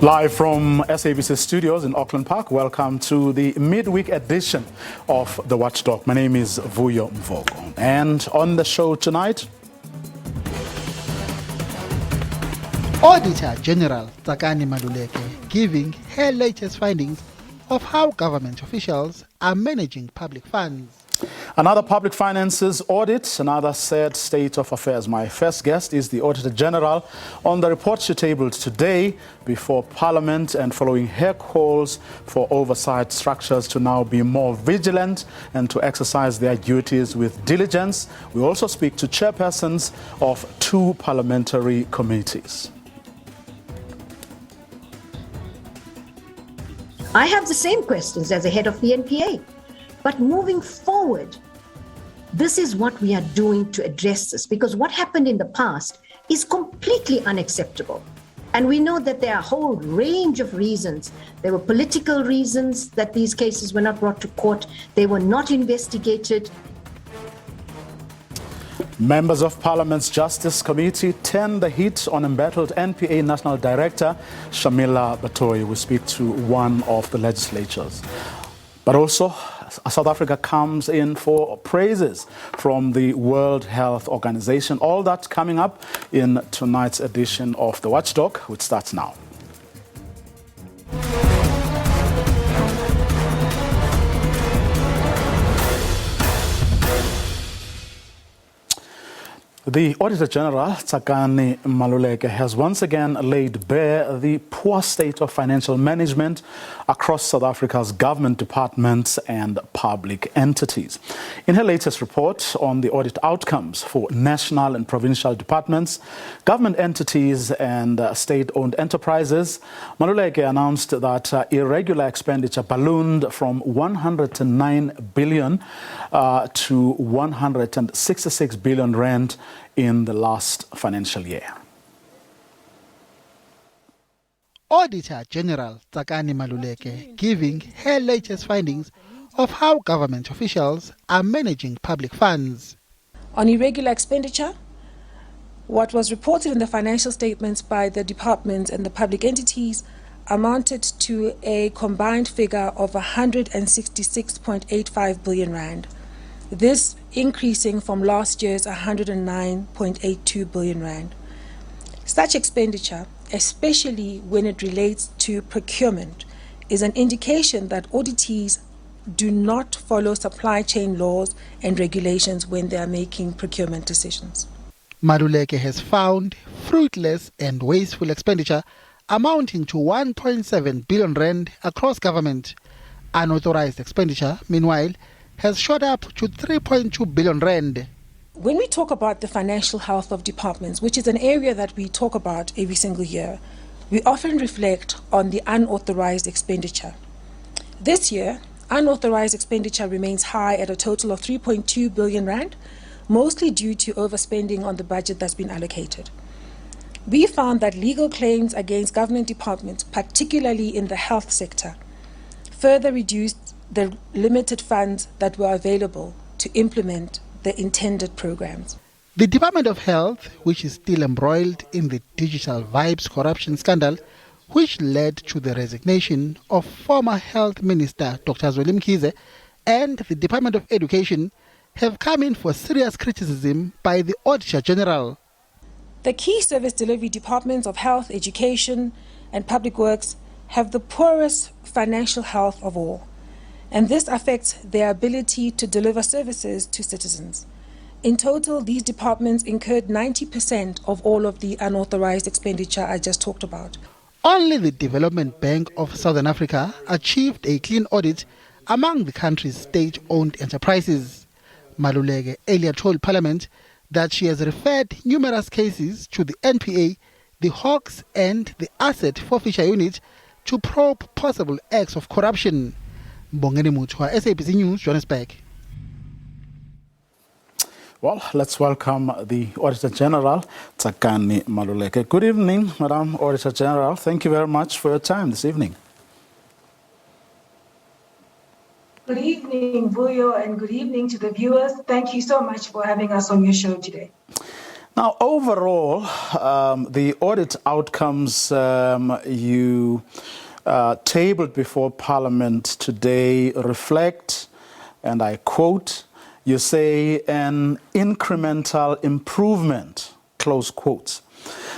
Live from SABC studios in Auckland Park, welcome to the midweek edition of the Watchdog. My name is Vuyo Mvogo, and on the show tonight, Auditor General Tsakani Maluleke giving her latest findings of how government officials are managing public funds. Another public finances audit, another sad state of affairs. My first guest is the Auditor General on the report she tabled today before Parliament, and following her calls for oversight structures to now be more vigilant and to exercise their duties with diligence. We also speak to chairpersons of 2 parliamentary committees. I have the same questions as the head of the NPA. But moving forward, this is what we are doing to address this, because what happened in the past is completely unacceptable. And we know that there are a whole range of reasons. There were political reasons that these cases were not brought to court. They were not investigated. Members of Parliament's Justice Committee turn the heat on embattled NPA National Director Shamila Batoyi. We speak to one of the legislatures. But also, South Africa comes in for praises from the World Health Organization. All that coming up in tonight's edition of The Watchdog, which starts now. The Auditor General, Tsakani Maluleke, has once again laid bare the poor state of financial management across South Africa's government departments and public entities. In her latest report on the audit outcomes for national and provincial departments, government entities and state-owned enterprises, Maluleke announced that irregular expenditure ballooned from 109 billion to 166 billion rand in the last financial year. Auditor General Tsakani Maluleke giving her latest findings of how government officials are managing public funds. On irregular expenditure, what was reported in the financial statements by the departments and the public entities amounted to a combined figure of 166.85 billion rand. This increasing from last year's 109.82 billion rand. Such expenditure, especially when it relates to procurement, is an indication that auditees do not follow supply chain laws and regulations when they are making procurement decisions. Maluleke has found fruitless and wasteful expenditure amounting to 1.7 billion rand across government. Unauthorized expenditure, meanwhile, has shot up to 3.2 billion rand. When we talk about the financial health of departments, which is an area that we talk about every single year, we often reflect on the unauthorized expenditure. This year, unauthorized expenditure remains high at a total of 3.2 billion rand, mostly due to overspending on the budget that's been allocated. We found that legal claims against government departments, particularly in the health sector, further reduced the limited funds that were available to implement the intended programs. The Department of Health, which is still embroiled in the Digital Vibes corruption scandal, which led to the resignation of former Health Minister Dr. Zweli Mkhize, and the Department of Education, have come in for serious criticism by the Auditor General. The key service delivery departments of health, education, and public works have the poorest financial health of all, and this affects their ability to deliver services to citizens. In total, these departments incurred 90% of all of the unauthorized expenditure I just talked about. Only the Development Bank of Southern Africa achieved a clean audit among the country's state-owned enterprises. Maluleke earlier told Parliament that she has referred numerous cases to the NPA, the Hawks and the Asset Forfeiture Unit to probe possible acts of corruption. Bongeni Mutwa, SABC News, Johannesburg. Well, let's welcome the Auditor General, Tsakani Maluleke. Good evening, Madam Auditor General. Thank you very much for your time this evening. Good evening, Vuyo, and good evening to the viewers. Thank you so much for having us on your show today. Now, overall, the audit outcomes you tabled before Parliament today reflect, and I quote, you say, an incremental improvement, close quotes.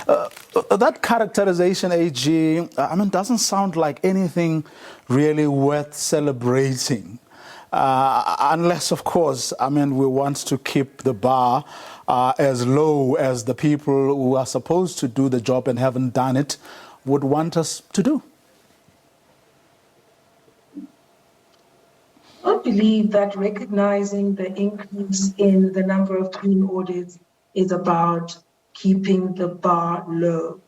That characterization, AG, doesn't sound like anything really worth celebrating. Unless, of course, we want to keep the bar as low as the people who are supposed to do the job and haven't done it would want us to do. I don't believe that recognizing the increase in the number of clean audits is about keeping the bar low.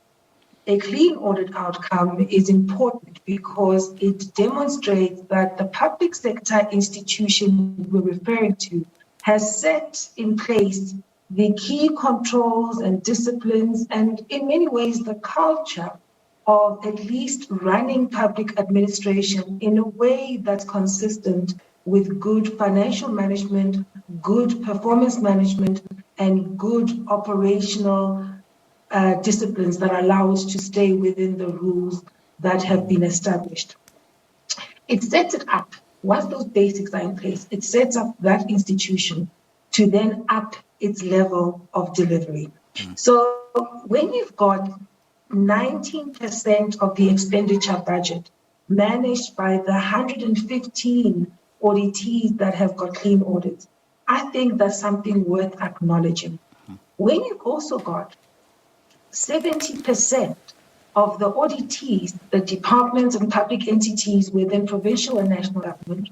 A clean audit outcome is important because it demonstrates that the public sector institution we're referring to has set in place the key controls and disciplines and in many ways the culture of at least running public administration in a way that's consistent with good financial management, good performance management, and good operational disciplines that allow us to stay within the rules that have been established. It sets it up, once those basics are in place, it sets up that institution to then up its level of delivery. So when you've got 19% of the expenditure budget managed by the 115 auditees that have got clean audits, I think that's something worth acknowledging. When you've also got 70% of the auditees, the departments and public entities within provincial and national government,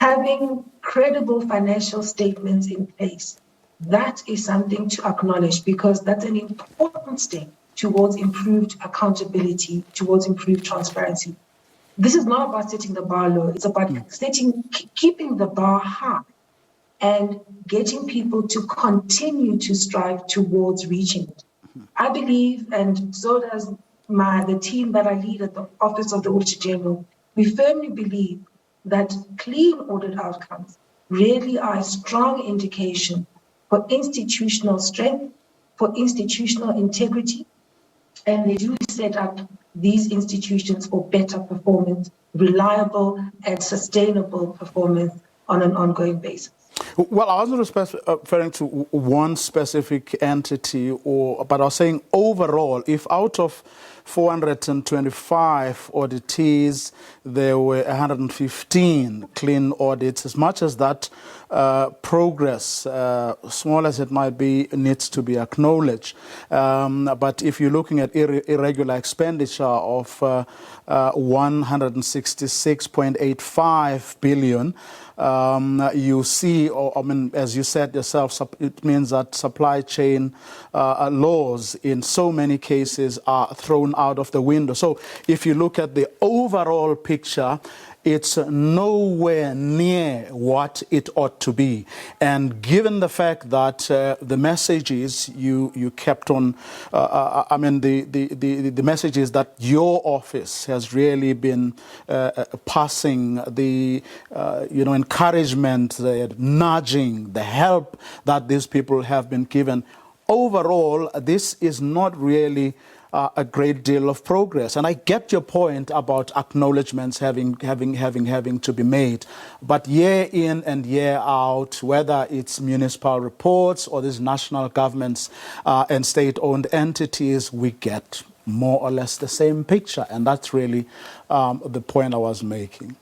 having credible financial statements in place, that is something to acknowledge because that's an important step towards improved accountability, towards improved transparency. This is not about setting the bar low, it's about keeping the bar high and getting people to continue to strive towards reaching it. I believe, and so does the team that I lead at the Office of the Auditor General, we firmly believe that clean audit outcomes really are a strong indication for institutional strength, for institutional integrity, and they do set up these institutions for better performance, reliable and sustainable performance on an ongoing basis. Well, I wasn't referring to one specific entity, but I was saying overall, if out of 425 auditees, there were 115 clean audits, as much as that progress, small as it might be, needs to be acknowledged. But if you're looking at irregular expenditure of 166.85 billion, you see, as you said yourself, it means that supply chain laws in so many cases are thrown out of the window. So if you look at the overall picture, it's nowhere near what it ought to be. And given the fact that the messages you kept on, the messages that your office has really been passing, the encouragement, the nudging, the help that these people have been given, overall, this is not really a great deal of progress. And I get your point about acknowledgements having to be made. But year in and year out, whether it's municipal reports or these national governments and state-owned entities, we get more or less the same picture. And that's really the point I was making.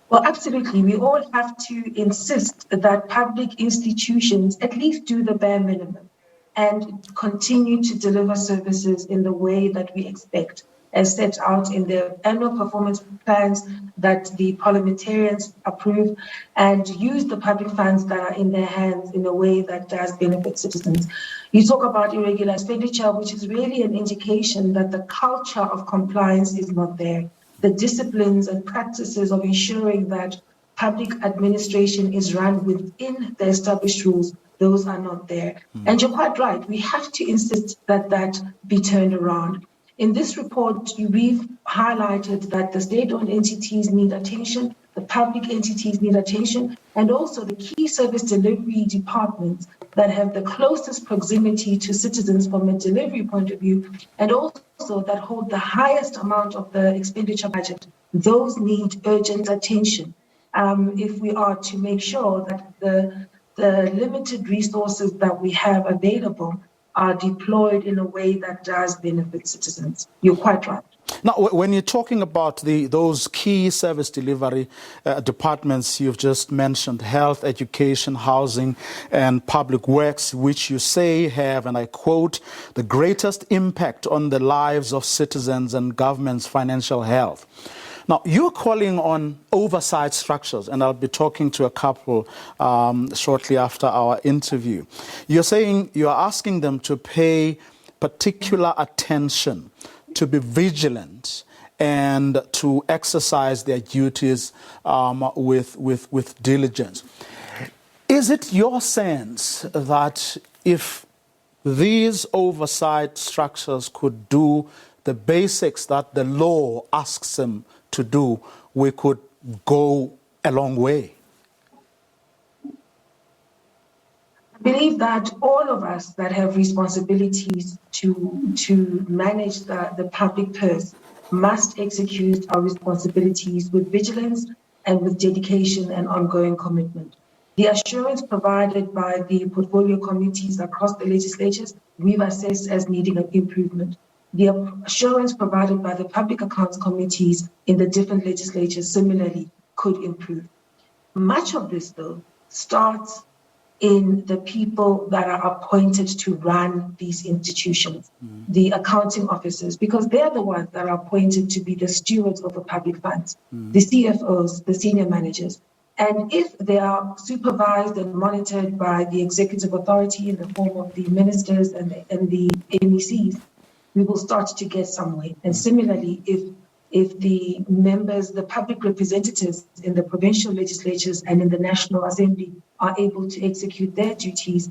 Well, absolutely. We all have to insist that public institutions at least do the bare minimum and continue to deliver services in the way that we expect, as set out in the annual performance plans that the parliamentarians approve, and use the public funds that are in their hands in a way that does benefit citizens. You talk about irregular expenditure, which is really an indication that the culture of compliance is not there. The disciplines and practices of ensuring that public administration is run within the established rules, those are not there. And you're quite right, we have to insist that that be turned around. In this report, we've highlighted that the state-owned entities need attention, the public entities need attention, and also the key service delivery departments that have the closest proximity to citizens from a delivery point of view, and also that hold the highest amount of the expenditure budget. Those need urgent attention if we are to make sure that the limited resources that we have available are deployed in a way that does benefit citizens. You're quite right. Now, when you're talking about those key service delivery departments you've just mentioned, health, education, housing, and public works, which you say have, and I quote, the greatest impact on the lives of citizens and government's financial health. Now, you're calling on oversight structures, and I'll be talking to a couple shortly after our interview. You're saying you're asking them to pay particular attention, to be vigilant, and to exercise their duties with diligence. Is it your sense that if these oversight structures could do the basics that the law asks them to do, we could go a long way? I believe that all of us that have responsibilities to manage the public purse must execute our responsibilities with vigilance and with dedication and ongoing commitment. The assurance provided by the portfolio committees across the legislatures, we've assessed as needing an improvement. The assurance provided by the public accounts committees in the different legislatures similarly could improve. Much of this, though, starts in the people that are appointed to run these institutions, the accounting officers, because they're the ones that are appointed to be the stewards of the public funds, the CFOs, the senior managers. And if they are supervised and monitored by the executive authority in the form of the ministers and the MECs, we will start to get somewhere. And similarly, if the members, the public representatives in the provincial legislatures and in the National Assembly are able to execute their duties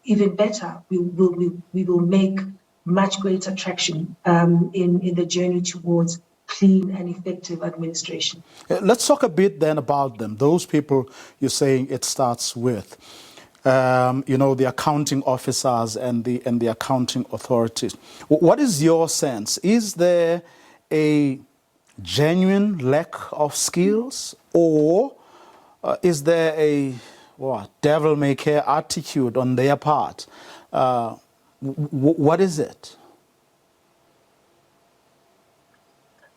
even better, we will make much greater traction in the journey towards clean and effective administration. Let's talk a bit then about them. Those people you're saying it starts with. The accounting officers and the accounting authorities. What is your sense? Is there a genuine lack of skills, or is there a devil-may-care attitude on their part? What is it?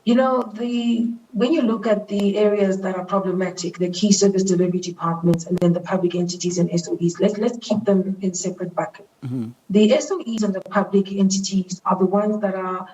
When you look at the areas that are problematic, the key service delivery departments and then the public entities and SOEs, let's keep them in separate buckets. Mm-hmm. The SOEs and the public entities are the ones that are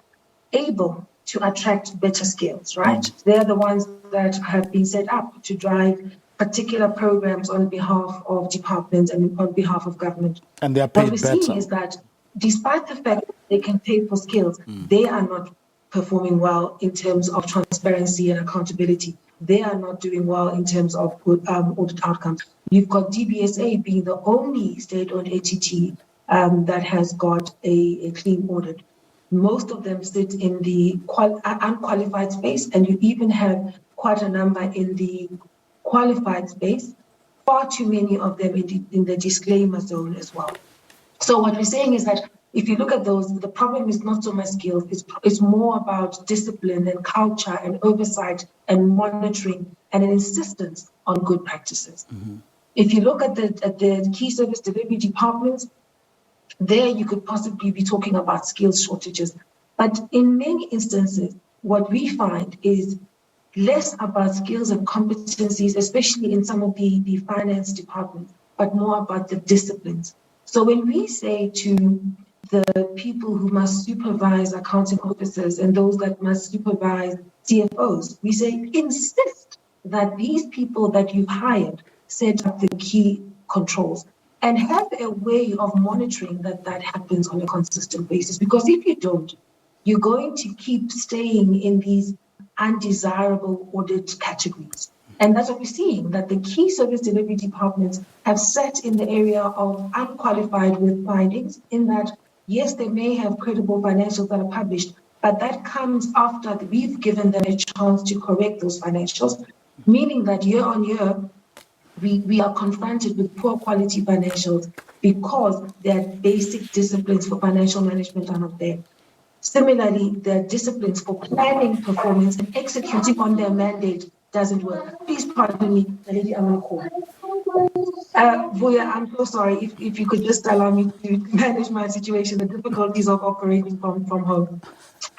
able to attract better skills, right? Mm-hmm. They're the ones that have been set up to drive particular programs on behalf of departments and on behalf of government. And they are paid better. What we're seeing is that despite the fact that they can pay for skills, they are not performing well in terms of transparency and accountability. They are not doing well in terms of audit outcomes. You've got dbsa being the only state-owned entity that has got a clean audit. Most of them sit in the unqualified space, and you even have quite a number in the qualified space, far too many of them in the disclaimer zone as well. So what we're saying is that if you look at those, the problem is not so much skills, it's more about discipline and culture and oversight and monitoring and an insistence on good practices. Mm-hmm. If you look at the key service delivery departments, there you could possibly be talking about skills shortages. But in many instances, what we find is less about skills and competencies, especially in some of the finance departments, but more about the disciplines. So when we say to the people who must supervise accounting officers and those that must supervise CFOs, we say insist that these people that you've hired set up the key controls and have a way of monitoring that happens on a consistent basis. Because if you don't, you're going to keep staying in these undesirable audit categories. And that's what we're seeing, that the key service delivery departments have sat in the area of unqualified with findings, in that, yes, they may have credible financials that are published, but that comes after we've given them a chance to correct those financials. meaning that year on year, we are confronted with poor quality financials because their basic disciplines for financial management are not there. Similarly, their disciplines for planning performance and executing on their mandate doesn't work. Please pardon me, the lady I'm on call. Vuya, I'm so sorry. If you could just allow me to manage my situation, the difficulties of operating from home.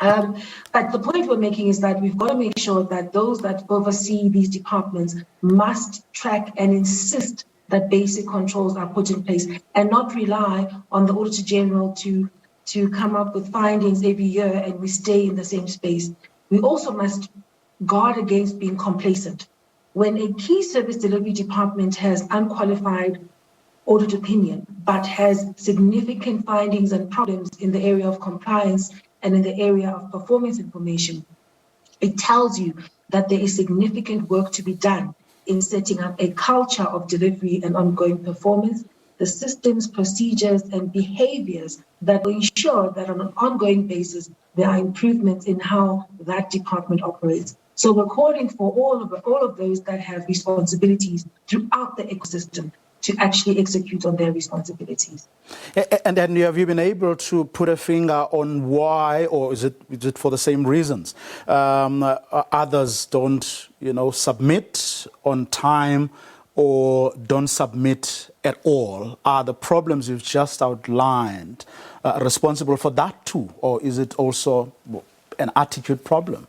But the point we're making is that we've got to make sure that those that oversee these departments must track and insist that basic controls are put in place and not rely on the Auditor General to come up with findings every year and we stay in the same space. We also must guard against being complacent. When a key service delivery department has unqualified audit opinion, but has significant findings and problems in the area of compliance and in the area of performance information, it tells you that there is significant work to be done in setting up a culture of delivery and ongoing performance, the systems, procedures, and behaviors that will ensure that on an ongoing basis, there are improvements in how that department operates. So we're calling for all of those that have responsibilities throughout the ecosystem to actually execute on their responsibilities. And then have you been able to put a finger on why, or is it for the same reasons? Others don't, submit on time or don't submit at all. Are the problems you've just outlined responsible for that too, or is it also an attitude problem?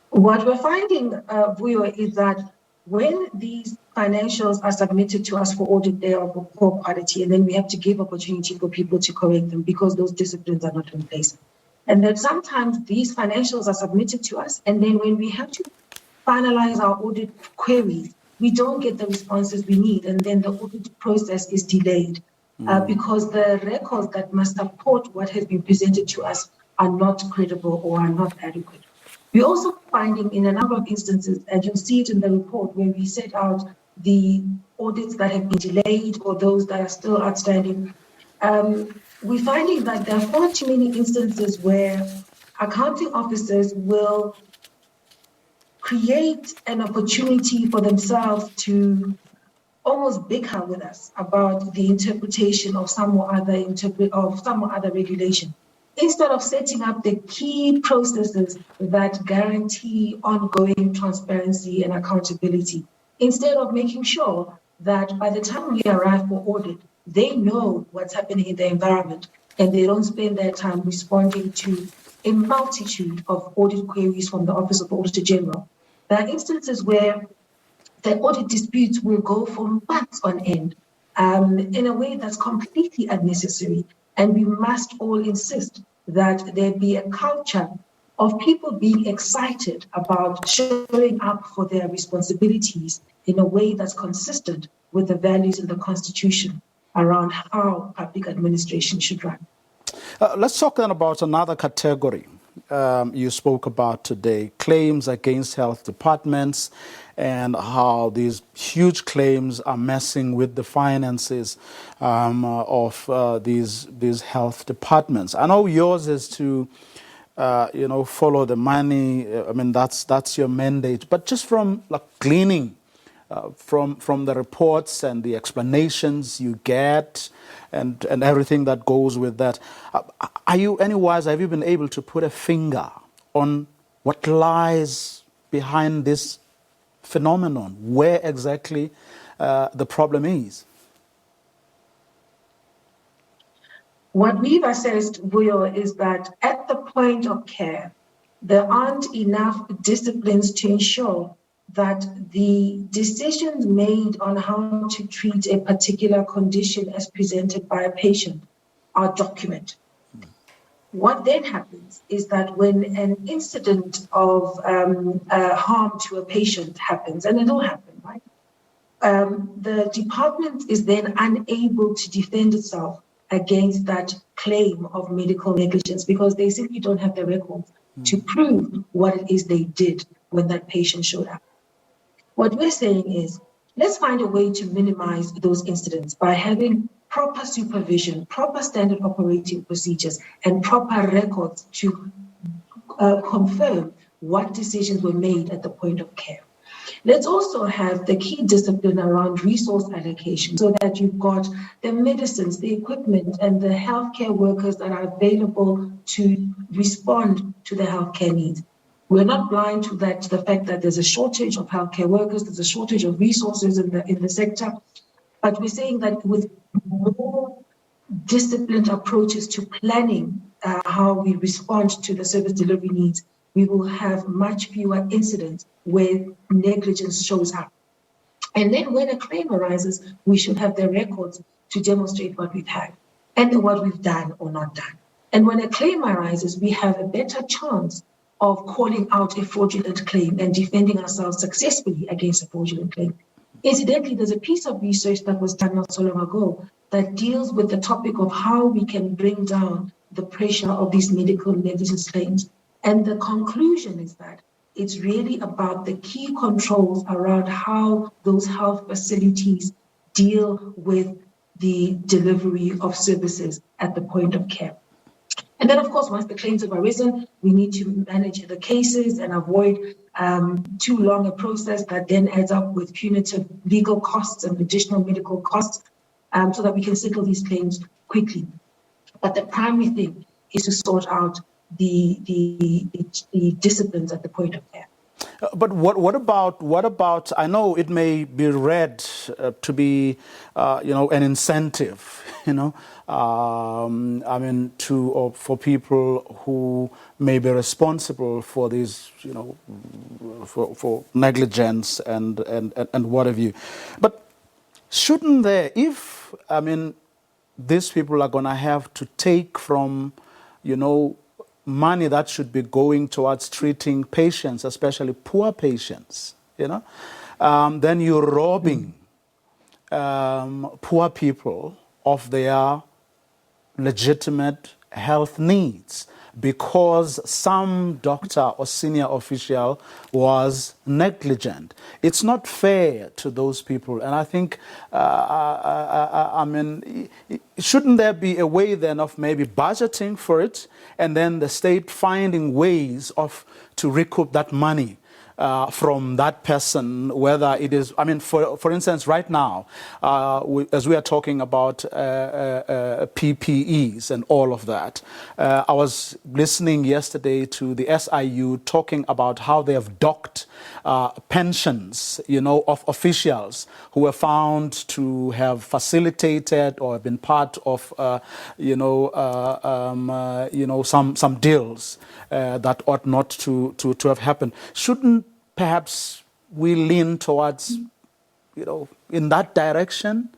What we're finding, Vuyo, is that when these financials are submitted to us for audit, they are of poor quality, and then we have to give opportunity for people to correct them because those disciplines are not in place. And then sometimes these financials are submitted to us, and then when we have to finalize our audit queries, we don't get the responses we need, and then the audit process is delayed because the records that must support what has been presented to us are not credible or are not adequate. We're also finding in a number of instances, and you'll see it in the report where we set out the audits that have been delayed or those that are still outstanding. We're finding that there are far too many instances where accounting officers will create an opportunity for themselves to almost bicker with us about the interpretation of some or other regulation, instead of setting up the key processes that guarantee ongoing transparency and accountability, instead of making sure that by the time we arrive for audit, they know what's happening in the environment and they don't spend their time responding to a multitude of audit queries from the Office of the Auditor General. There are instances where the audit disputes will go for months on end in a way that's completely unnecessary. And we must all insist that there be a culture of people being excited about showing up for their responsibilities in a way that's consistent with the values in the Constitution around how public administration should run. Let's talk then about another category you spoke about today, claims against health departments and how these huge claims are messing with the finances of these health departments. I know yours is to follow the money. I mean, that's your mandate. But just from gleaning from the reports and the explanations you get and everything that goes with that, have you been able to put a finger on what lies behind this phenomenon, where exactly the problem is? What we've assessed, Vuyo, is that at the point of care, there aren't enough disciplines to ensure that the decisions made on how to treat a particular condition as presented by a patient are documented. What then happens is that when an incident of harm to a patient happens, and it'll happen, right? The department is then unable to defend itself against that claim of medical negligence because they simply don't have the records to prove what it is they did when that patient showed up. What we're saying is, let's find a way to minimize those incidents by having proper supervision, proper standard operating procedures, and proper records to confirm what decisions were made at the point of care. Let's also have the key discipline around resource allocation so that you've got the medicines, the equipment, and the healthcare workers that are available to respond to the healthcare needs. We're not blind to that, to the fact that there's a shortage of healthcare workers, there's a shortage of resources in the sector, but we're saying that with more disciplined approaches to planning how we respond to the service delivery needs, we will have much fewer incidents where negligence shows up. And then when a claim arises, we should have the records to demonstrate what we've had and what we've done or not done. And when a claim arises, we have a better chance of calling out a fraudulent claim and defending ourselves successfully against a fraudulent claim. Incidentally, there's a piece of research that was done not so long ago that deals with the topic of how we can bring down the pressure of these medical negligence claims. And the conclusion is that it's really about the key controls around how those health facilities deal with the delivery of services at the point of care. And then, of course, once the claims have arisen, we need to manage the cases and avoid too long a process that then adds up with punitive legal costs and additional medical costs so that we can settle these claims quickly. But the primary thing is to sort out the disciplines at the point of care. But what about? I know it may be read to be, an incentive, for people who may be responsible for these, for negligence and what have you. But shouldn't there, these people are going to have to take from, money that should be going towards treating patients, especially poor patients, then you're robbing poor people of their legitimate health needs because some doctor or senior official was negligent. It's not fair to those people. And I think, shouldn't there be a way then of maybe budgeting for it and then the state finding ways to recoup that money from that person, whether it is, for instance, right now, as we are talking about PPEs and all of that, I was listening yesterday to the SIU talking about how they have docked pensions, of officials who were found to have facilitated or have been part of, some deals that ought not to have happened. Shouldn't perhaps we lean towards, in that direction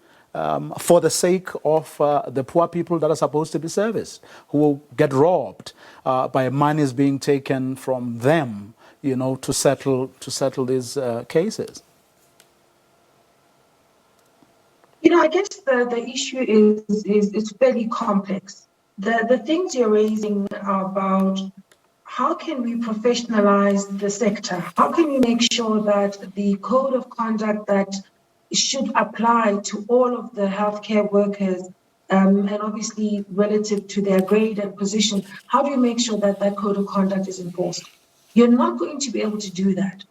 for the sake of the poor people that are supposed to be serviced, who get robbed by monies being taken from them, to settle these cases? I guess the issue is fairly complex. The things you're raising are about how can we professionalize the sector? How can we make sure that the code of conduct that should apply to all of the healthcare workers, and obviously relative to their grade and position, how do you make sure that that code of conduct is enforced? You're not going to be able to do that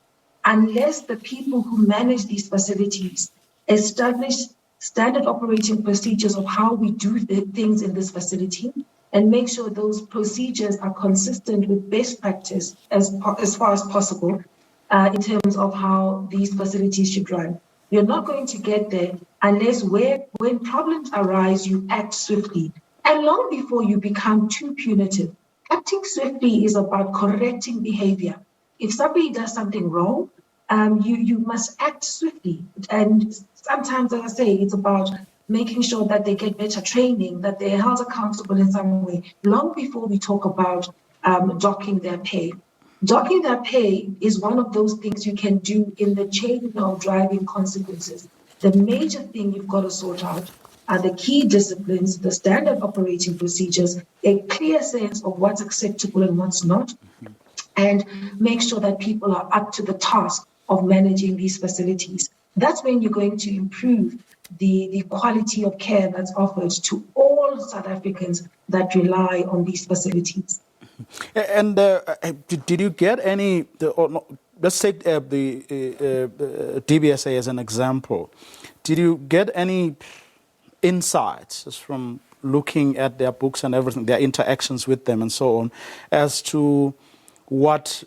unless the people who manage these facilities establish standard operating procedures of how we do the things in this facility and make sure those procedures are consistent with best practice as far as possible in terms of how these facilities should run. You're not going to get there unless when problems arise, you act swiftly. And long before you become too punitive, acting swiftly is about correcting behavior. If somebody does something wrong, you must act swiftly. And sometimes, as I say, it's about making sure that they get better training, that they're held accountable in some way, long before we talk about docking their pay. Docking their pay is one of those things you can do in the chain of driving consequences. The major thing you've got to sort out are the key disciplines, the standard operating procedures, a clear sense of what's acceptable and what's not, and make sure that people are up to the task of managing these facilities. That's when you're going to improve the quality of care that's offered to all South Africans that rely on these facilities. And did you get any, let's take the DBSA as an example. Did you get any insights just from looking at their books and everything, their interactions with them and so on, as to what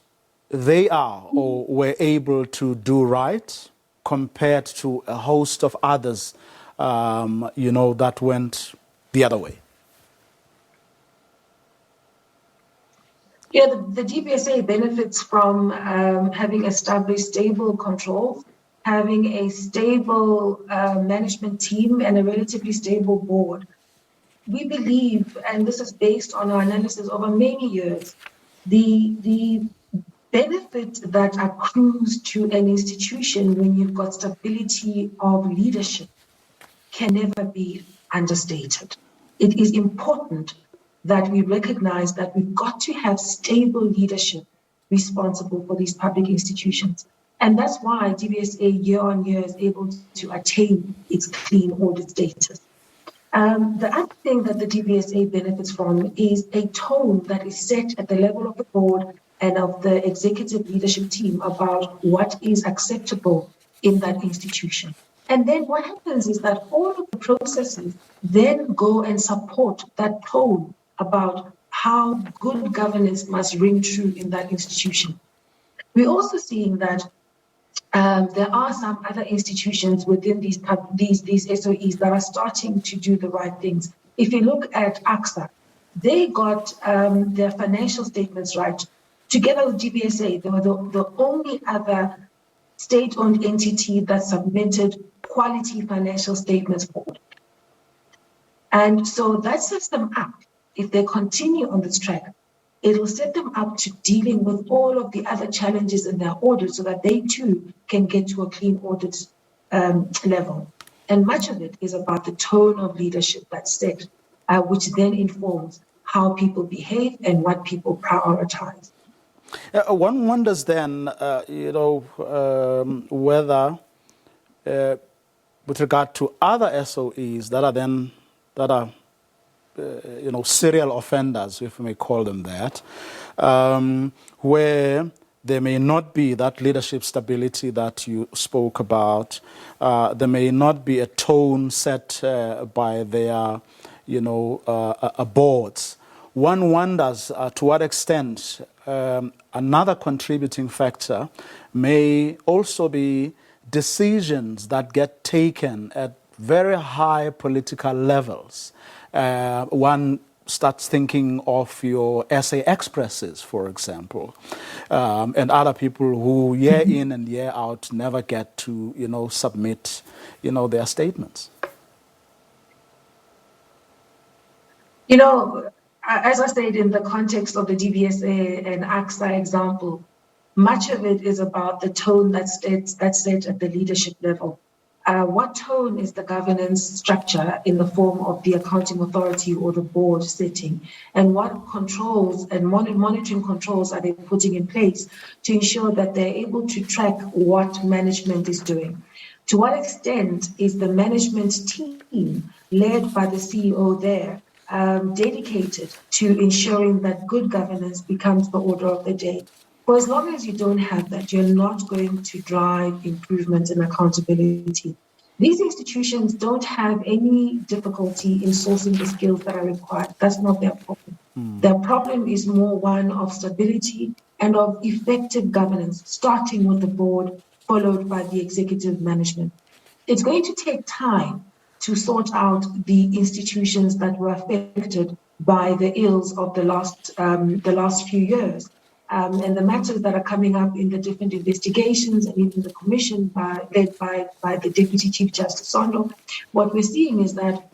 they are or were able to do right compared to a host of others, that went the other way? Yeah, the DBSA benefits from having established stable controls, having a stable management team, and a relatively stable board. We believe, and this is based on our analysis over many years, the benefit that accrues to an institution when you've got stability of leadership can never be understated. It is important that we recognize that we've got to have stable leadership responsible for these public institutions. And that's why DBSA year on year is able to attain its clean audit status. The other thing that the DBSA benefits from is a tone that is set at the level of the board and of the executive leadership team about what is acceptable in that institution. And then what happens is that all of the processes then go and support that tone about how good governance must ring true in that institution. We're also seeing that there are some other institutions within these SOEs that are starting to do the right things. If you look at AXA, they got their financial statements right. Together with DBSA, they were the only other state-owned entity that submitted quality financial statements for audit. And so that sets them up. If they continue on this track, it will set them up to dealing with all of the other challenges in their audit so that they too can get to a clean audit level. And much of it is about the tone of leadership that's set, which then informs how people behave and what people prioritize. One wonders then, whether, with regard to other SOEs that are serial offenders, if we may call them that, where there may not be that leadership stability that you spoke about. There may not be a tone set by their, boards. One wonders to what extent another contributing factor may also be decisions that get taken at very high political levels. One starts thinking of your SA expresses, for example, and other people who year in and year out never get to, submit, their statements. As I said, in the context of the DBSA and AXA example, much of it is about the tone that's set at the leadership level. What tone is the governance structure in the form of the accounting authority or the board setting? And what controls and monitoring controls are they putting in place to ensure that they're able to track what management is doing? To what extent is the management team led by the CEO there dedicated to ensuring that good governance becomes the order of the day? For as long as you don't have that, you're not going to drive improvement in accountability. These institutions don't have any difficulty in sourcing the skills that are required. That's not their problem. Their problem is more one of stability and of effective governance, starting with the board, followed by the executive management. It's going to take time to sort out the institutions that were affected by the ills of the last few years. And the matters that are coming up in the different investigations and even the commission led by the Deputy Chief Justice Sondo, what we're seeing is that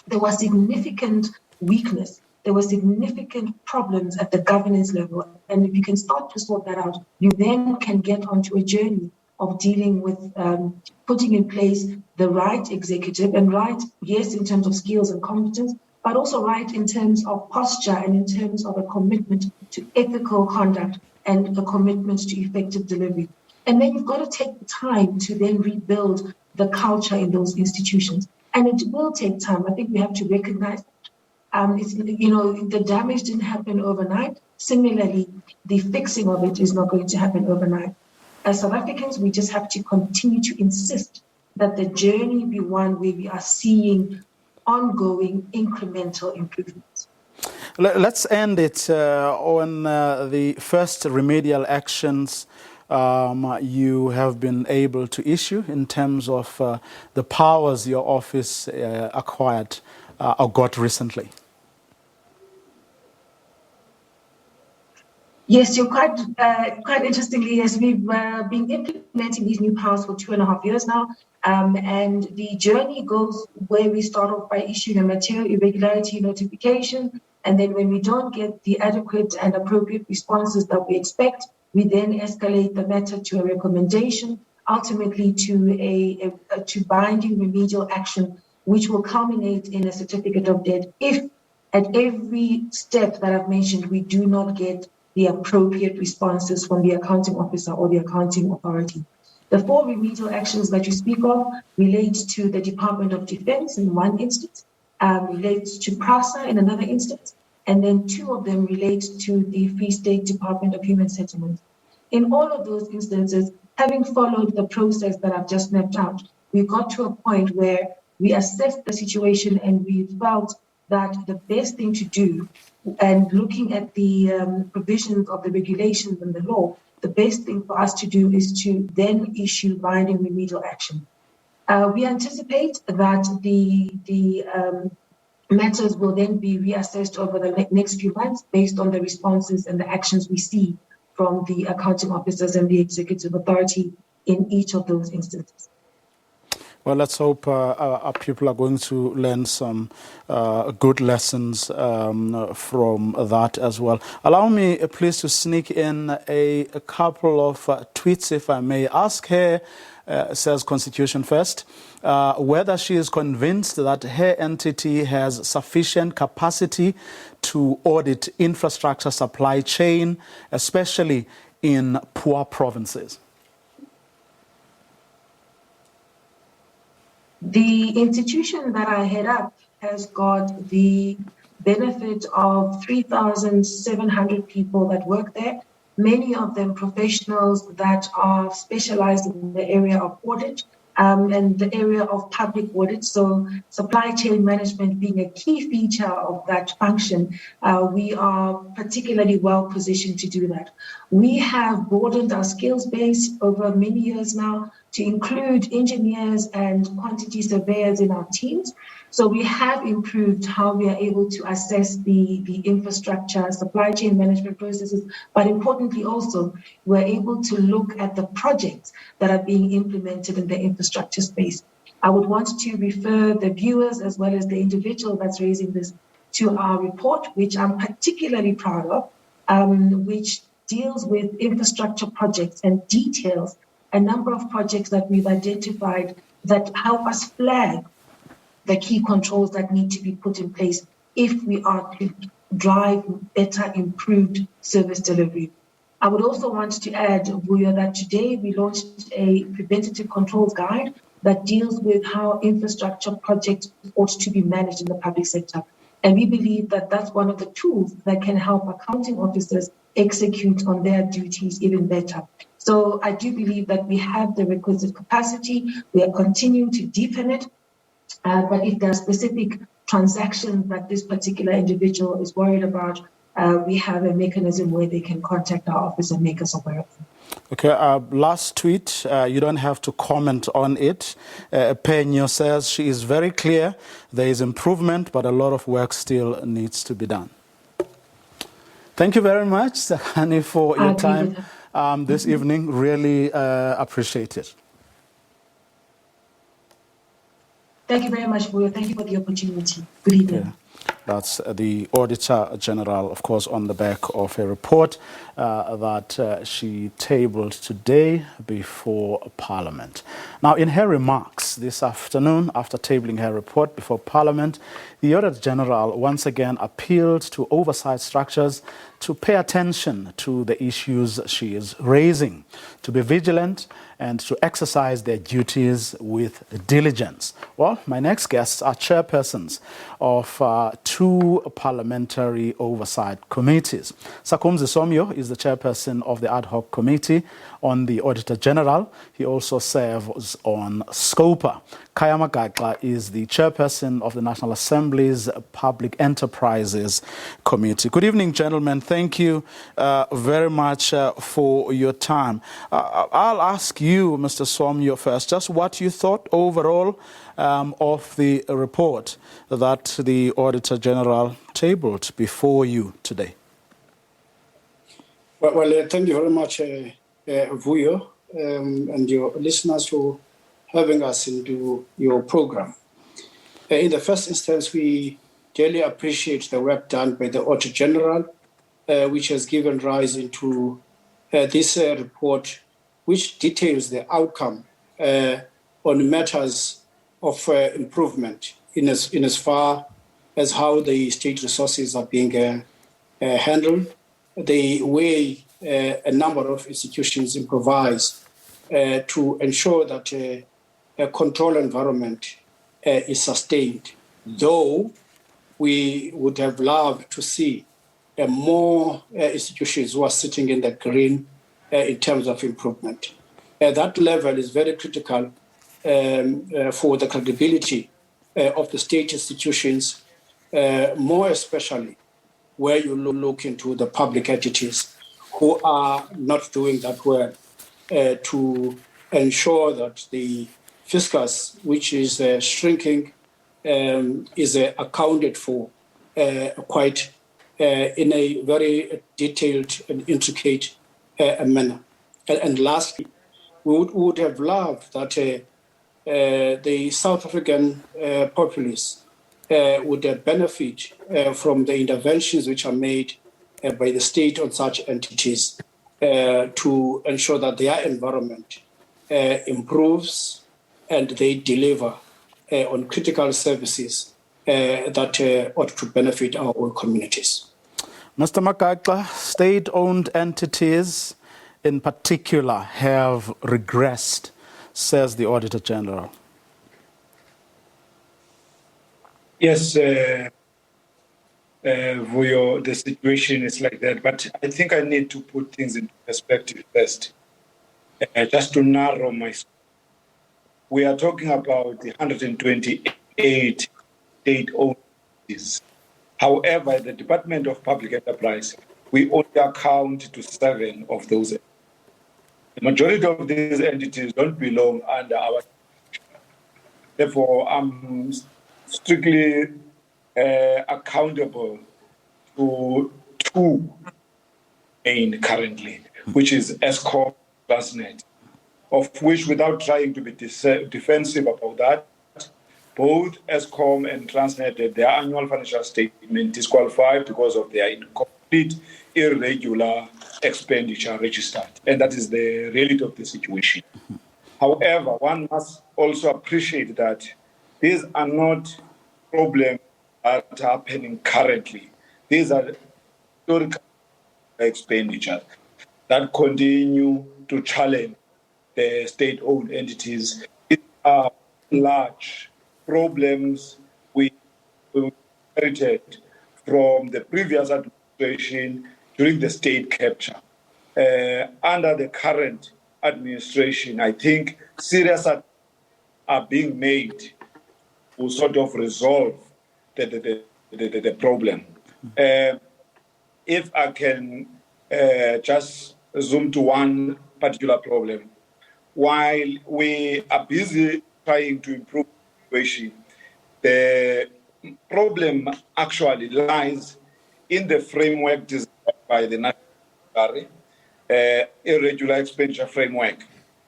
there was significant weakness, there were significant problems at the governance level. And if you can start to sort that out, you then can get onto a journey of dealing with putting in place the right executive and right, yes, in terms of skills and competence, but also right in terms of posture and in terms of a commitment to ethical conduct and a commitment to effective delivery. And then you've got to take the time to then rebuild the culture in those institutions. And it will take time. I think we have to recognize that. The damage didn't happen overnight. Similarly, the fixing of it is not going to happen overnight. As South Africans, we just have to continue to insist that the journey be one where we are seeing ongoing incremental improvements. Let's end it on the first remedial actions you have been able to issue in terms of the powers your office acquired or got recently. Yes, you're quite interestingly, yes, we've been implementing these new powers for 2.5 years now. And the journey goes where we start off by issuing a material irregularity notification. And then when we don't get the adequate and appropriate responses that we expect, we then escalate the matter to a recommendation, ultimately to to binding remedial action, which will culminate in a certificate of debt if at every step that I've mentioned, we do not get the appropriate responses from the accounting officer or the accounting authority. The 4 remedial actions that you speak of relate to the Department of Defense in one instance, relates to PRASA in another instance, and then 2 of them relate to the Free State Department of Human Settlements. In all of those instances, having followed the process that I've just mapped out, we got to a point where we assessed the situation and we felt that the best thing to do, and looking at the provisions of the regulations and the law, the best thing for us to do is to then issue binding remedial action. We anticipate that the matters will then be reassessed over the next few months based on the responses and the actions we see from the accounting officers and the executive authority in each of those instances. Well, let's hope our people are going to learn some good lessons from that as well. Allow me, please, to sneak in a couple of tweets, if I may. Ask her, says Constitution First, whether she is convinced that her entity has sufficient capacity to audit infrastructure supply chain, especially in poor provinces. The institution that I head up has got the benefit of 3,700 people that work there, many of them professionals that are specialized in the area of audit and the area of public audit. So supply chain management being a key feature of that function, we are particularly well positioned to do that. We have broadened our skills base over many years now to include engineers and quantity surveyors in our teams. So we have improved how we are able to assess the infrastructure, supply chain management processes, but importantly also, we're able to look at the projects that are being implemented in the infrastructure space. I would want to refer the viewers as well as the individual that's raising this to our report, which I'm particularly proud of, which deals with infrastructure projects and details a number of projects that we've identified that help us flag the key controls that need to be put in place if we are to drive better, improved service delivery. I would also want to add, Vuyo, that today we launched a preventative controls guide that deals with how infrastructure projects ought to be managed in the public sector. And we believe that that's one of the tools that can help accounting officers execute on their duties even better. So I do believe that we have the requisite capacity. We are continuing to deepen it. But if there are specific transactions that this particular individual is worried about, we have a mechanism where they can contact our office and make us aware of them. Okay, last tweet, you don't have to comment on it. Peño says she is very clear there is improvement, but a lot of work still needs to be done. Thank you very much, Sakani, for your time this evening. Really appreciate it. Thank you very much, Vuyo. Thank you for the opportunity. Good evening. Yeah. That's the Auditor General, of course, on the back of a report that she tabled today before Parliament. Now, in her remarks this afternoon, after tabling her report before Parliament, the Auditor General once again appealed to oversight structures to pay attention to the issues she is raising, to be vigilant and to exercise their duties with diligence. Well, my next guests are chairpersons of two parliamentary oversight committees. Sakumzi Somyo is the chairperson of the ad hoc committee on the Auditor General. He also serves on SCOPA. Kaya Magagla is the chairperson of the National Assembly's Public Enterprises Committee. Good evening, gentlemen. Thank you very much for your time. I'll ask you, Mr. Somyo, first, just what you thought overall of the report that the Auditor General tabled before you today. Well, thank you very much, Vuyo, and your listeners for having us into your program. In the first instance, we dearly appreciate the work done by the Auditor General, which has given rise into this report, which details the outcome on matters of improvement in as far as how the state resources are being handled, the way a number of institutions improvise to ensure that a control environment is sustained, though we would have loved to see more institutions who are sitting in the green in terms of improvement. That level is very critical for the credibility of the state institutions, more especially where you look into the public entities who are not doing that well to ensure that the fiscus, which is shrinking, is accounted for quite in a very detailed and intricate manner. And lastly, we would have loved that the South African populace would benefit from the interventions which are made by the state on such entities to ensure that their environment improves and they deliver on critical services that ought to benefit our own communities. Mr. Magagla, state-owned entities in particular have regressed, says the Auditor General. Yes, Vuyo, the situation is like that, but I think I need to put things into perspective first, just to narrow my scope. We are talking about the 128 state-owned entities. However, the Department of Public Enterprise, we only account to 7 of those. The majority of these entities don't belong under our. Therefore, I'm strictly accountable to 2 main currently, which is ESCOM Transnet, of which, without trying to be defensive about that, both ESCOM and Transnet, their annual financial statement disqualified because of their incomplete, irregular expenditure registered. And that is the reality of the situation. However, one must also appreciate that these are not problems that are happening currently. These are historical expenditures that continue to challenge the state-owned entities. It are large problems we inherited from the previous administration during the state capture. Under the current administration, I think serious are being made to sort of resolve the problem. If I can just zoom to one particular problem, while we are busy trying to improve the situation, the problem actually lies in the framework designed by the National Irregular Expenditure Framework.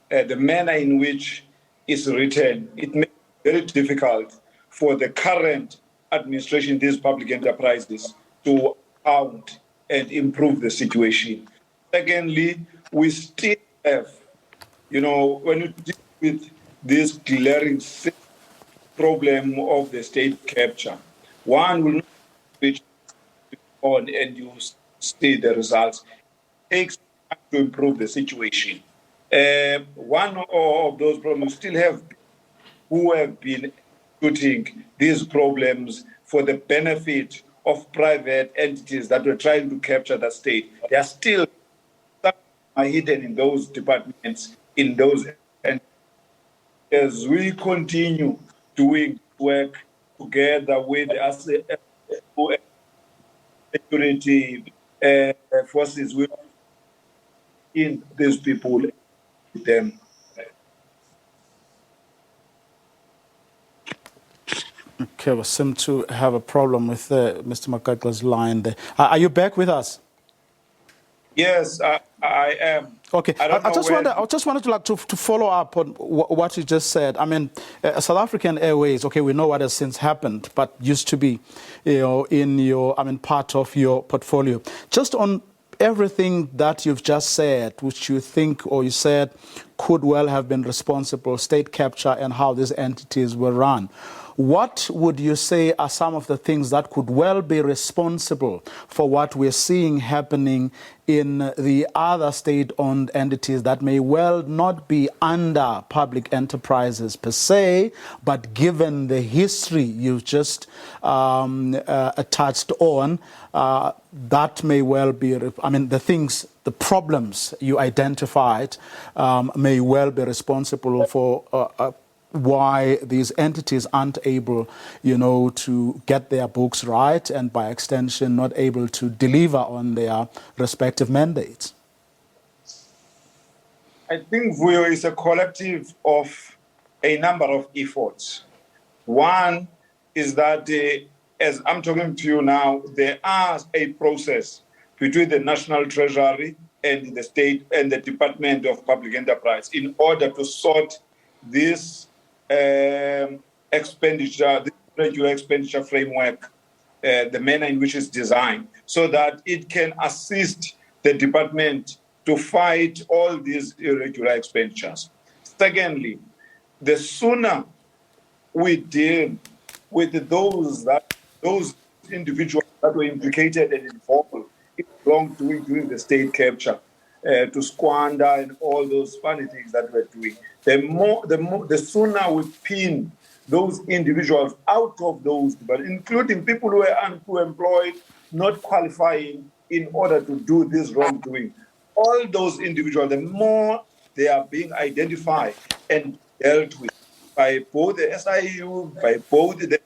The manner in which it's written, it makes it very difficult for the current administration, these public enterprises, to account and improve the situation. Secondly, we still have, when you deal with this glaring problem of the state capture, one will not reach on and you see the results. It takes time to improve the situation. One of those problems still have who have been putting these problems for the benefit of private entities that were trying to capture the state. They are still hidden in those departments, in those entities. As we continue doing work together with security forces, we in these people with them. Okay, we seem to have a problem with Mr. Makatla's line there. Are you back with us? Yes, I am. Okay, I just wanted to follow up on what you just said. I mean, South African Airways. Okay, we know what has since happened, but used to be, in your, part of your portfolio. Just on everything that you've just said, which you think or you said could well have been responsible, state capture and how these entities were run. What would you say are some of the things that could well be responsible for what we're seeing happening in the other state-owned entities that may well not be under public enterprises per se, but given the history you've just touched on, that may well be, the problems you identified may well be responsible for why these entities aren't able, to get their books right and by extension not able to deliver on their respective mandates? I think Vuyo is a collective of a number of efforts. One is that, as I'm talking to you now, there is a process between the National Treasury and the state and the Department of Public Enterprise in order to sort this expenditure, the regular expenditure framework, the manner in which it's designed, so that it can assist the department to fight all these irregular expenditures. Secondly, the sooner we deal with those individuals that were implicated and involved in wrongdoing during the state capture, to squander and all those funny things that we're doing, the sooner we pin those individuals out of those, but including people who are unemployed, not qualifying in order to do this wrongdoing. All those individuals, the more they are being identified and dealt with by both the SIU, by both the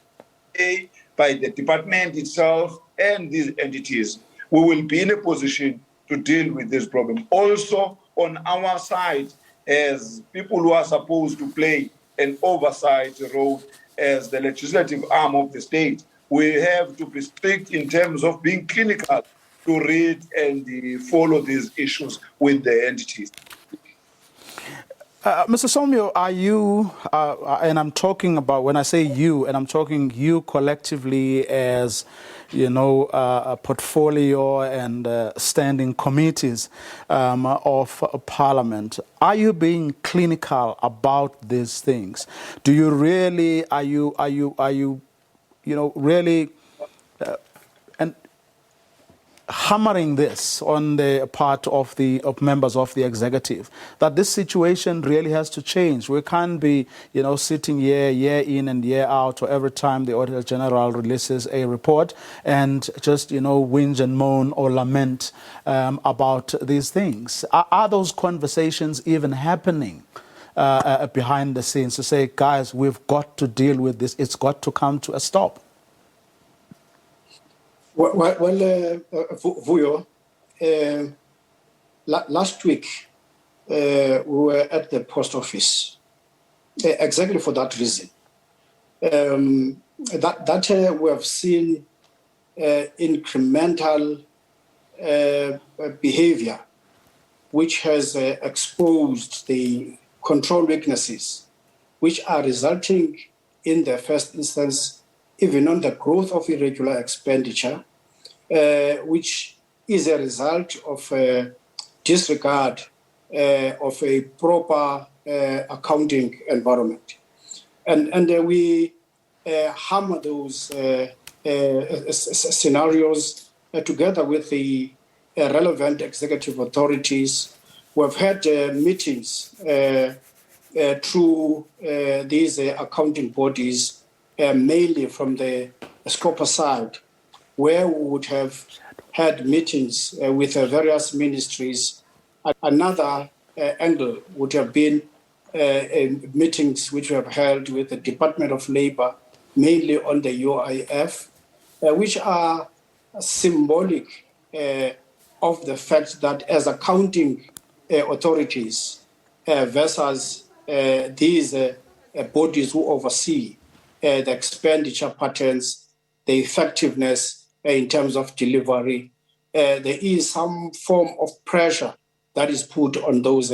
DA, by the department itself and these entities, we will be in a position to deal with this problem. Also, on our side, as people who are supposed to play an oversight role as the legislative arm of the state, we have to be strict in terms of being clinical to read and follow these issues with the entities. Mr. Somyo, are you, and I'm talking about, when I say you, and I'm talking you collectively as, a portfolio and standing committees of Parliament, are you being clinical about these things? Do you really, are you really and hammering this on the part of members of the executive, that this situation really has to change? We can't be, sitting year in and year out, or every time the Auditor General releases a report and just, whinge and moan or lament about these things. Are those conversations even happening behind the scenes to say, guys, we've got to deal with this, it's got to come to a stop? Vuyo, last week we were at the post office exactly for that reason. That we have seen incremental behavior which has exposed the control weaknesses, which are resulting in the first instance even on the growth of irregular expenditure, which is a result of disregard of a proper accounting environment. And we hammer those scenarios together with the relevant executive authorities. We've had meetings through these accounting bodies, mainly from the Scopa side, where we would have had meetings with various ministries. Another angle would have been meetings which we have held with the Department of Labor, mainly on the UIF, which are symbolic of the fact that as accounting authorities versus these bodies who oversee the expenditure patterns, the effectiveness in terms of delivery, there is some form of pressure that is put on those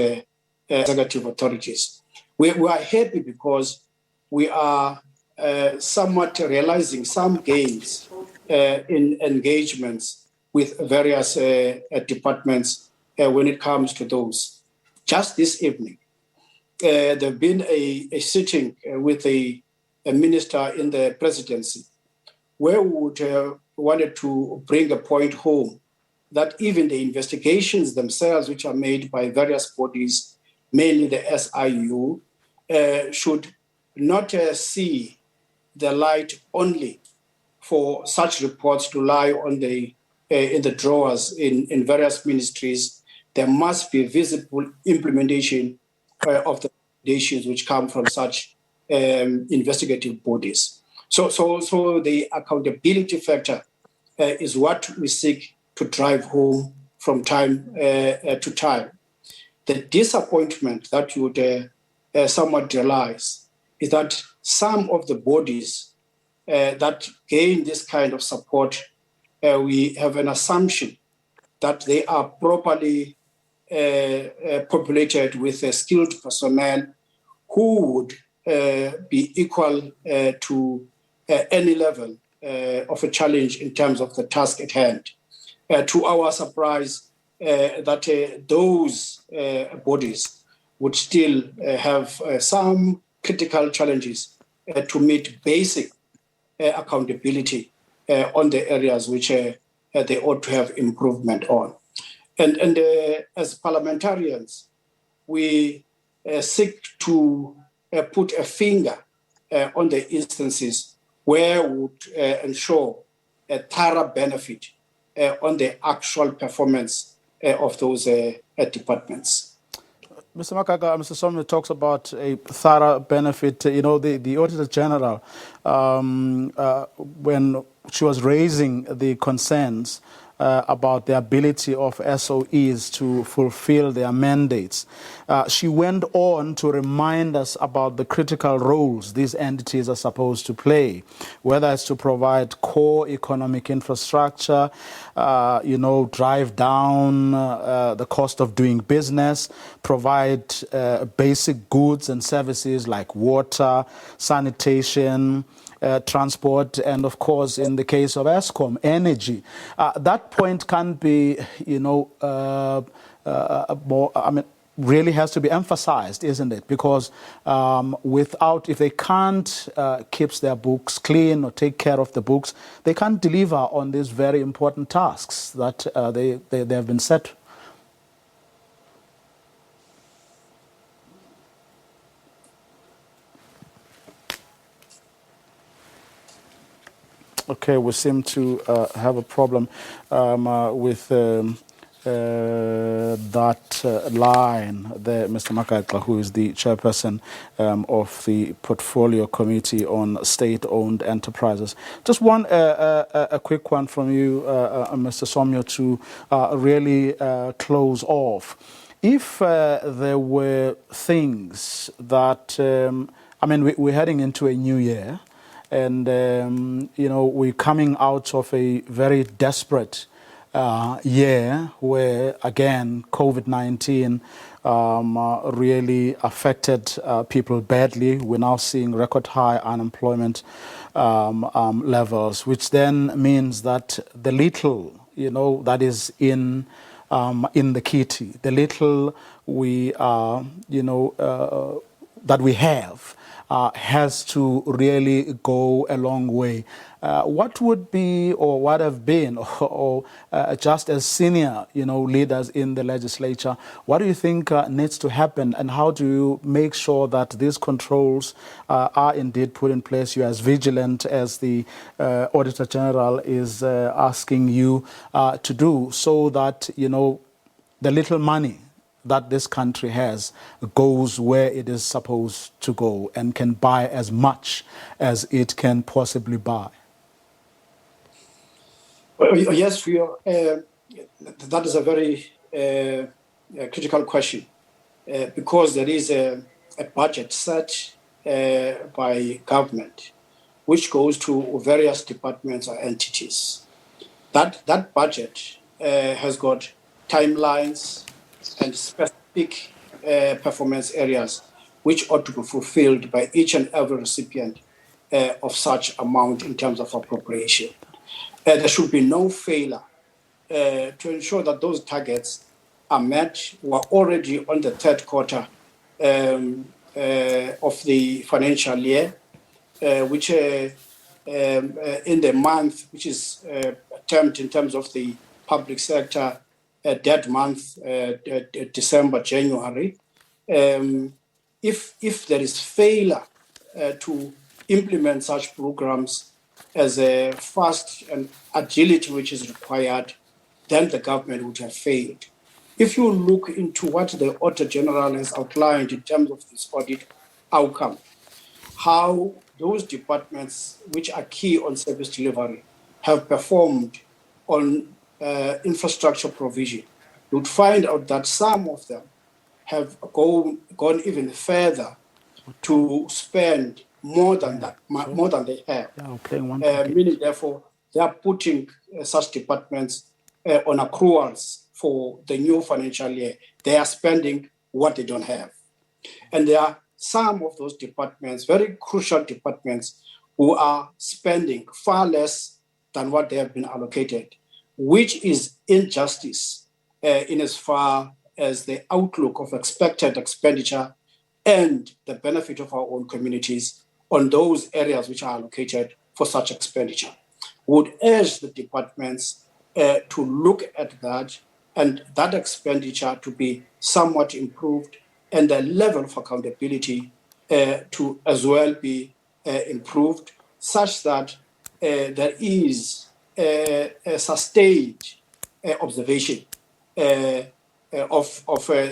executive authorities. We are happy because we are somewhat realizing some gains in engagements with various departments when it comes to those. Just this evening, there have been a sitting with a minister in the presidency where we would wanted to bring a point home that even the investigations themselves, which are made by various bodies, mainly the SIU, should not see the light only for such reports to lie on in the drawers in various ministries. There must be visible implementation of the recommendations which come from such investigative bodies. So the accountability factor is what we seek to drive home from time to time. The disappointment that you would somewhat realize is that some of the bodies that gain this kind of support, we have an assumption that they are properly populated with skilled personnel who would be equal to any level of a challenge in terms of the task at hand. To our surprise, that those bodies would still have some critical challenges to meet basic accountability on the areas which they ought to have improvement on. And as parliamentarians, we seek to put a finger on the instances where we would ensure a thorough benefit on the actual performance of those departments. Mr. Makaga, Mr. Somyo talks about a thorough benefit. You know, the Auditor General, when she was raising the concerns about the ability of SOEs to fulfill their mandates, she went on to remind us about the critical roles these entities are supposed to play, whether it's to provide core economic infrastructure, drive down the cost of doing business, provide basic goods and services like water, sanitation, transport, and of course, in the case of Eskom, energy. That point can be, really has to be emphasized, isn't it? Because if they can't keep their books clean or take care of the books, they can't deliver on these very important tasks that they have been set. Okay, we seem to have a problem with that line there, Mr. Makaga, who is the chairperson of the Portfolio Committee on State-Owned Enterprises. Just one a quick one from you, Mr. Somyo, to really close off. If there were things that, we're heading into a new year, and, we're coming out of a very desperate year where, again, COVID-19 really affected people badly. We're now seeing record high unemployment levels, which then means that the little, that is in the kitty, the little we, that we have, has to really go a long way. What would be, or what have been, or just as senior, leaders in the legislature, what do you think needs to happen, and how do you make sure that these controls are indeed put in place? You're as vigilant as the Auditor General is asking you to do, so that, the little money that this country has goes where it is supposed to go and can buy as much as it can possibly buy. Well, yes, that is a very critical question, because there is a budget set by government which goes to various departments or entities. That budget has got timelines and specific performance areas which ought to be fulfilled by each and every recipient of such amount in terms of appropriation. There should be no failure to ensure that those targets are met. We're already on the third quarter of the financial year, which in the month, which is termed in terms of the public sector, dead month, December, January. If there is failure to implement such programs as a fast and agility which is required, then the government would have failed. If you look into what the Auditor General has outlined in terms of this audit outcome, how those departments which are key on service delivery have performed on infrastructure provision, you would find out that some of them have gone even further to spend more than that, more than they have. Meaning, therefore, they are putting such departments on accruals for the new financial year. They are spending what they don't have. And there are some of those departments, very crucial departments, who are spending far less than what they have been allocated, which is injustice in as far as the outlook of expected expenditure and the benefit of our own communities on those areas which are allocated for such expenditure. Would urge the departments to look at that, and that expenditure to be somewhat improved, and the level of accountability to as well be improved, such that there is a sustained observation of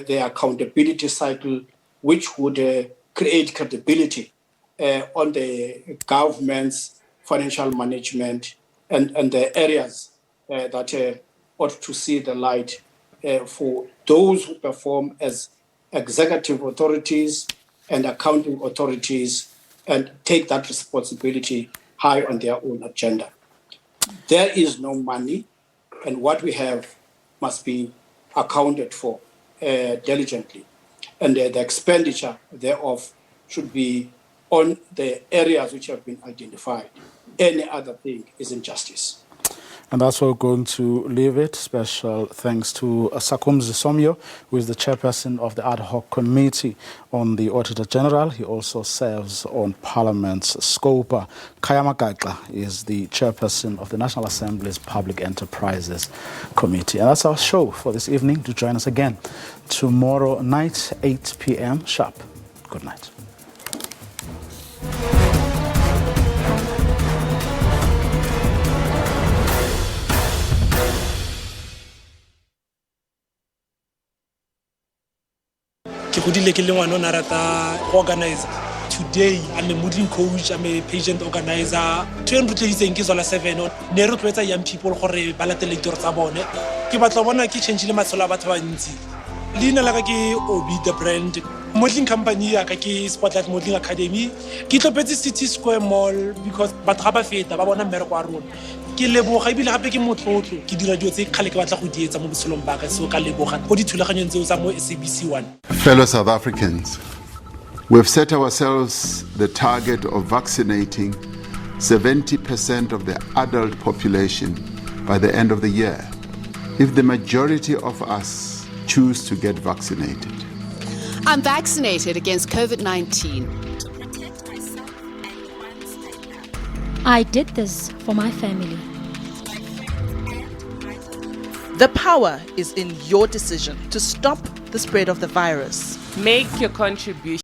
the accountability cycle, which would create credibility on the government's financial management and the areas that ought to see the light for those who perform as executive authorities and accounting authorities and take that responsibility high on their own agenda. There is no money, and what we have must be accounted for diligently. And the expenditure thereof should be on the areas which have been identified. Any other thing is injustice. And that's where we're going to leave it. Special thanks to Sakumzi Somyo, who is the chairperson of the ad hoc committee on the Auditor General. He also serves on Parliament's SCOPA. Kayama Gagla is the chairperson of the National Assembly's Public Enterprises Committee. And that's our show for this evening. Do join us again tomorrow night, 8 p.m. sharp. Good night. Organizer. Today, I'm a modeling coach, I'm a patient organizer. 7 young people who are balatelator sabone. Kibatlabona ki change le matsola batho ba ntsi. Lina la ka ke Obi the brand. Modeling company ya ka ke Spotlight Modeling Academy. Ke tlopetse City Square Mall because batho ga ba feta ba bona mmereko wa rona. Ke leboga ibile gape ke motlotlo ke dira dio tse khale ke batla go di etsa mo botshelong ba ka so ka leboga go dithulaganyong tseo tsa mo SABC 1. Fellow South Africans, we've set ourselves the target of vaccinating 70% of the adult population by the end of the year. If the majority of us choose to get vaccinated, I'm vaccinated against COVID-19. I did this for my family. The power is in your decision to stop the spread of the virus. Make your contribution.